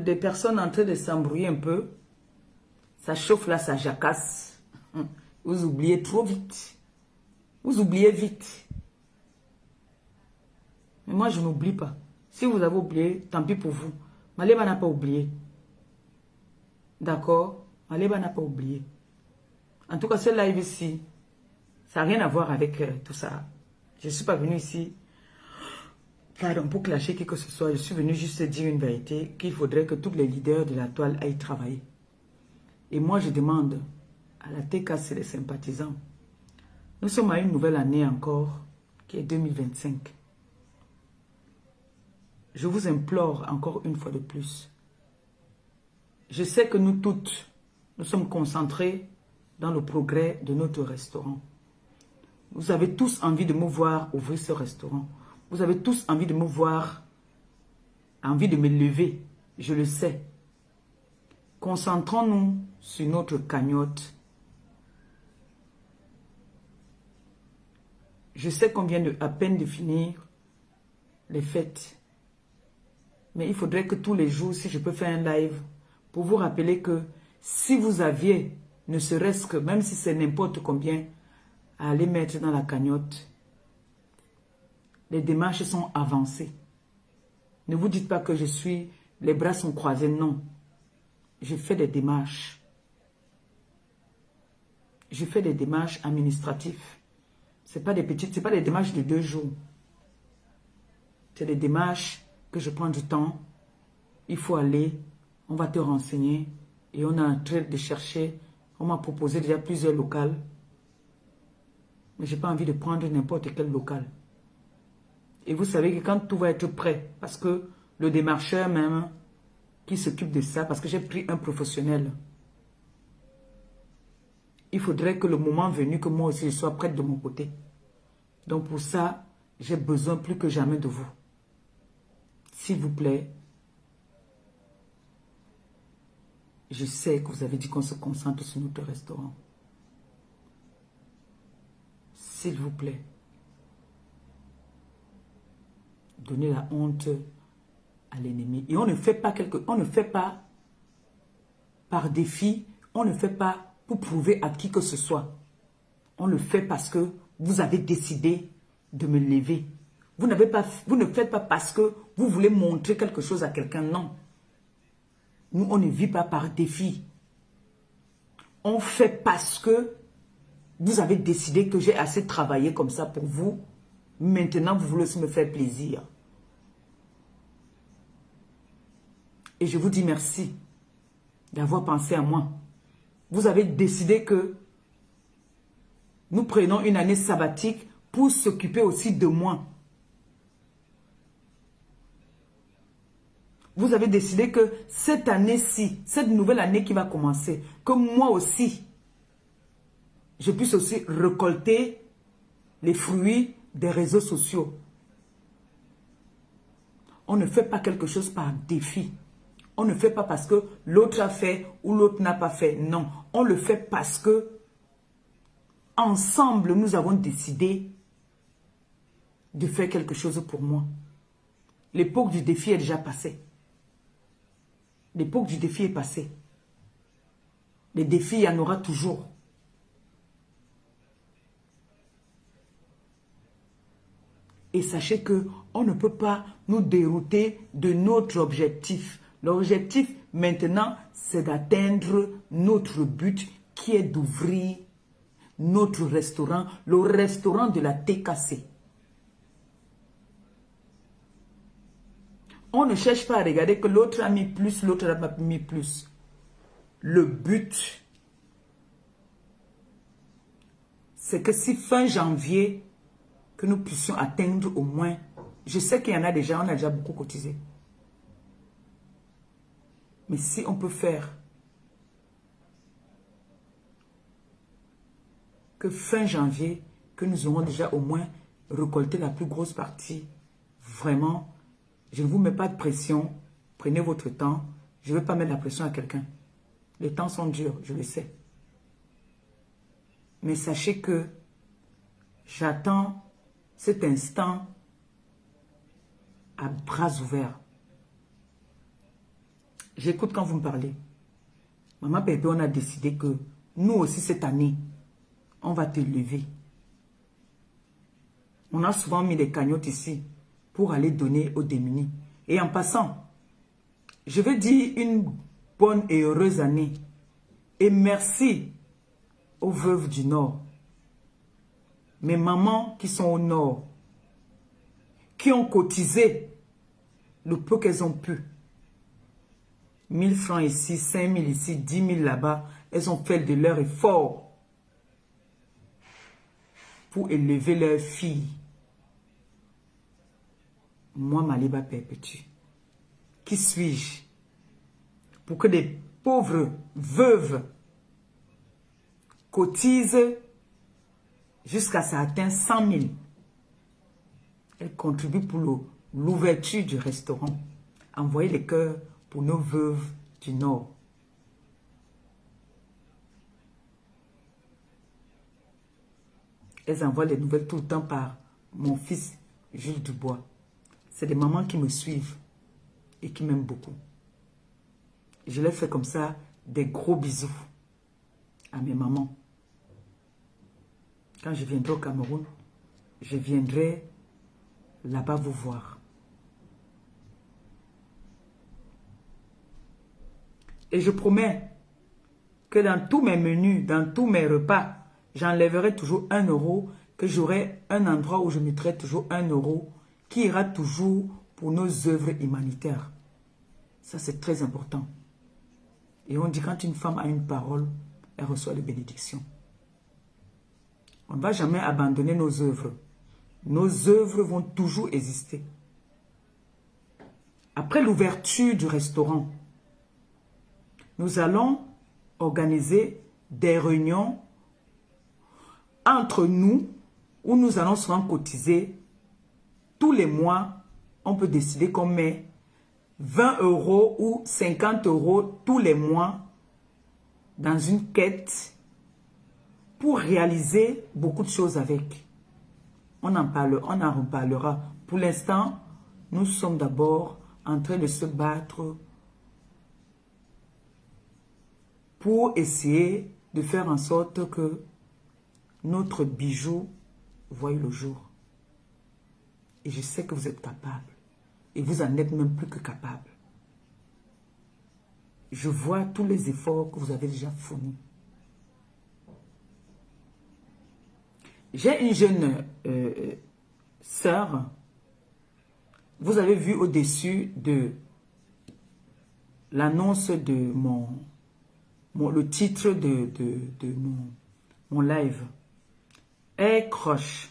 des personnes en train de s'embrouiller un peu. Ça chauffe là, ça jacasse. Vous oubliez trop vite. Vous oubliez vite. Mais moi, je n'oublie pas. Si vous avez oublié, tant pis pour vous. Maleba n'a pas oublié. D'accord? Maleba n'a pas oublié. En tout cas, ce live ici, ça n'a rien à voir avec tout ça. Je ne suis pas venue ici, pardon, pour clasher qui que ce soit. Je suis venue juste dire une vérité, qu'il faudrait que tous les leaders de la toile aillent travailler. Et moi, je demande à la TKC, les sympathisants, nous sommes à une nouvelle année encore, qui est 2025. Je vous implore encore une fois de plus. Je sais que nous toutes, nous sommes concentrés dans le progrès de notre restaurant. Vous avez tous envie de me voir ouvrir ce restaurant. Vous avez tous envie de me voir, envie de me lever. Je le sais. Concentrons-nous sur notre cagnotte. Je sais qu'on vient à peine de finir les fêtes. Mais il faudrait que tous les jours, si je peux faire un live, pour vous rappeler que si vous aviez, ne serait-ce que, même si c'est n'importe combien, à aller mettre dans la cagnotte, les démarches sont avancées. Ne vous dites pas que les bras sont croisés, non. Je fais des démarches. Je fais des démarches administratives. Ce n'est pas des petites, ce n'est pas des démarches de 2 jours. C'est des démarches que je prends du temps. Il faut aller, on va te renseigner. Et on est en train de chercher, on m'a proposé déjà plusieurs locales. Mais je n'ai pas envie de prendre n'importe quel local. Et vous savez que quand tout va être prêt, parce que le démarcheur même qui s'occupe de ça, parce que j'ai pris un professionnel, il faudrait que le moment venu, que moi aussi je sois prête de mon côté. Donc pour ça, j'ai besoin plus que jamais de vous. S'il vous plaît, je sais que vous avez dit qu'on se concentre sur notre restaurant. S'il vous plaît, donnez la honte à l'ennemi. Et on ne fait pas par défi, on ne fait pas pour prouver à qui que ce soit. On le fait parce que vous avez décidé de me lever. Vous ne faites pas parce que vous voulez montrer quelque chose à quelqu'un, non. Nous, on ne vit pas par défi. On fait parce que vous avez décidé que j'ai assez travaillé comme ça pour vous. Maintenant, vous voulez aussi me faire plaisir. Et je vous dis merci d'avoir pensé à moi. Vous avez décidé que nous prenons une année sabbatique pour s'occuper aussi de moi. Vous avez décidé que cette année-ci, cette nouvelle année qui va commencer, que moi aussi, je puisse aussi récolter les fruits des réseaux sociaux. On ne fait pas quelque chose par défi. On ne fait pas parce que l'autre a fait ou l'autre n'a pas fait. Non, on le fait parce que ensemble, nous avons décidé de faire quelque chose pour moi. L'époque du défi est déjà passée. L'époque du défi est passée. Les défis, il y en aura toujours. Et sachez qu'on ne peut pas nous dérouter de notre objectif. L'objectif maintenant, c'est d'atteindre notre but qui est d'ouvrir notre restaurant, le restaurant de la TKC. On ne cherche pas à regarder que l'autre a mis plus, l'autre n'a pas mis plus. Le but, c'est que si fin janvier, que nous puissions atteindre au moins, je sais qu'il y en a déjà, on a déjà beaucoup cotisé. Mais si on peut faire que fin janvier, que nous aurons déjà au moins récolté la plus grosse partie, vraiment, je ne vous mets pas de pression, prenez votre temps, je ne vais pas mettre la pression à quelqu'un. Les temps sont durs, je le sais. Mais sachez que j'attends cet instant à bras ouverts. J'écoute quand vous me parlez. Maman Pépé, on a décidé que nous aussi cette année, on va te lever. On a souvent mis des cagnottes ici pour aller donner aux démunis. Et en passant, je veux dire une bonne et heureuse année. Et merci aux veuves du Nord. Mes mamans qui sont au Nord, qui ont cotisé le peu qu'elles ont pu. 1000 francs ici, 5000 ici, 10 000 là-bas. Elles ont fait de leur effort pour élever leurs filles. Moi, Maliba Perpétue, qui suis-je pour que des pauvres veuves cotisent jusqu'à ça atteint 100 000. Elles contribuent pour l'ouverture du restaurant. Envoyez les cœurs pour nos veuves du Nord. Elles envoient les nouvelles tout le temps par mon fils Jules Dubois. C'est des mamans qui me suivent et qui m'aiment beaucoup. Je leur fais comme ça des gros bisous à mes mamans. Quand je viendrai au Cameroun, je viendrai là-bas vous voir. Et je promets que dans tous mes menus, dans tous mes repas, j'enlèverai toujours 1 euro, que j'aurai un endroit où je mettrai toujours 1 euro, qui ira toujours pour nos œuvres humanitaires. Ça, c'est très important. Et on dit quand une femme a une parole, elle reçoit les bénédictions. On ne va jamais abandonner nos œuvres. Nos œuvres vont toujours exister. Après l'ouverture du restaurant, nous allons organiser des réunions entre nous où nous allons souvent cotiser. Tous les mois, on peut décider qu'on met 20 euros ou 50 euros tous les mois dans une quête pour réaliser beaucoup de choses avec. On en reparlera. Pour l'instant, nous sommes d'abord en train de se battre pour essayer de faire en sorte que notre bijou voie le jour. Et je sais que vous êtes capable. Et vous en êtes même plus que capable. Je vois tous les efforts que vous avez déjà fournis. J'ai une jeune sœur. Vous avez vu au-dessus de l'annonce de le titre de mon live. Elle croche.